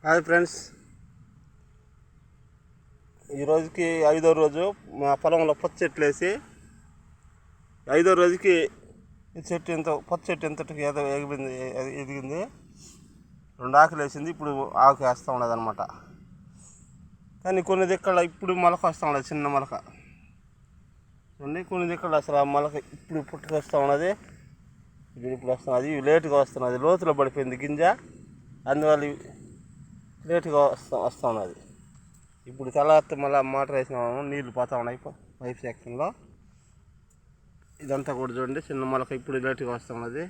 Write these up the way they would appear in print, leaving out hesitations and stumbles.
Hi friends, ఈరోజుకి 5వ రోజు మా పొలంలో పచ్చి చెట్లు వేసి 5వ రోజుకి ఈ చెట్టు ఎంత పచ్చి చెట్టు ఎంతటికి ఎదిగింది 2 ఆకులు వేసింది. ఇప్పుడు ఆకు వేస్తూ ఉండదు అనమాట. కానీ కొన్ని దిక్కల ఇప్పుడు మొలక వస్తూ ఉన్నది, చిన్న మొలక కొన్ని దిక్కల అసలు ఆ మొలక ఇప్పుడు పుట్టుకొస్తూ ఉన్నది. ఇప్పుడు వస్తున్నది, లేటుగా వస్తున్నది. లోతులో పడిపోయింది గింజ, అందువల్ల లేటుగా వస్తూ ఉన్నది. ఇప్పుడు తెల్లారితే మళ్ళీ మోటార్ వేసినాము, నీళ్లు పోతా ఉన్నాయి పైప్ సెక్షన్లో. ఇదంతా కూడా చూడండి, చిన్న మొలక ఇప్పుడు లేటుగా వస్తూ ఉన్నది.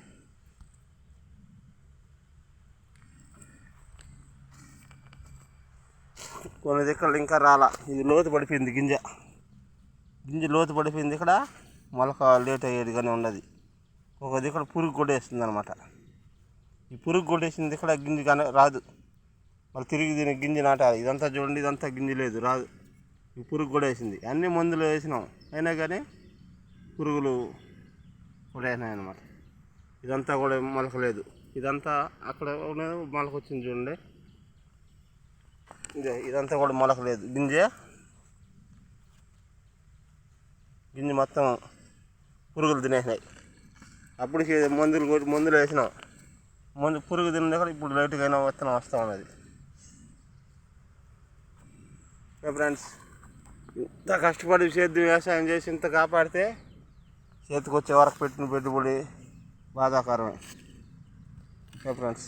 కొన్ని దిక్కలు ఇంకా రాలా, ఇది లోతు పడిపోయింది గింజ లోతు పడిపోయింది. ఇక్కడ మొలక లేట్ అయ్యేదిగానే ఉన్నది. ఒక దిక్కడ పురుగు కొట్టేస్తుంది అనమాట. ఈ పురుగు కొట్టేసింది ఇక్కడ గింజ కానీ రాదు. మళ్ళీ తిరిగి దీని గింజ నాటాలి. ఇదంతా చూడండి, ఇదంతా గింజ లేదు, రాదు. ఈ పురుగు కూడా వేసింది. అన్ని మందులు వేసినాం, అయినా కానీ పురుగులు కూడా వేసినాయి అన్నమాట. ఇదంతా కూడా మొలకలేదు. ఇదంతా అక్కడ మొలక వచ్చింది చూడండి, ఇదంతా కూడా మొలకలేదు. గింజ మొత్తం పురుగులు తినేసినాయి. అప్పటికి మందులు వేసినాం, పురుగు తినే కూడా ఇప్పుడు లైట్గా అయినా విత్తనం వస్తూ ఉన్నది. ఫ్రెండ్స్, ఇంత కష్టపడి సేద్యం వ్యవసాయం చేసి ఇంత కాపాడితే చేతికి వచ్చే వరకు పెట్టిన పెట్టుబడి బాధాకరమే. ఫ్రెండ్స్.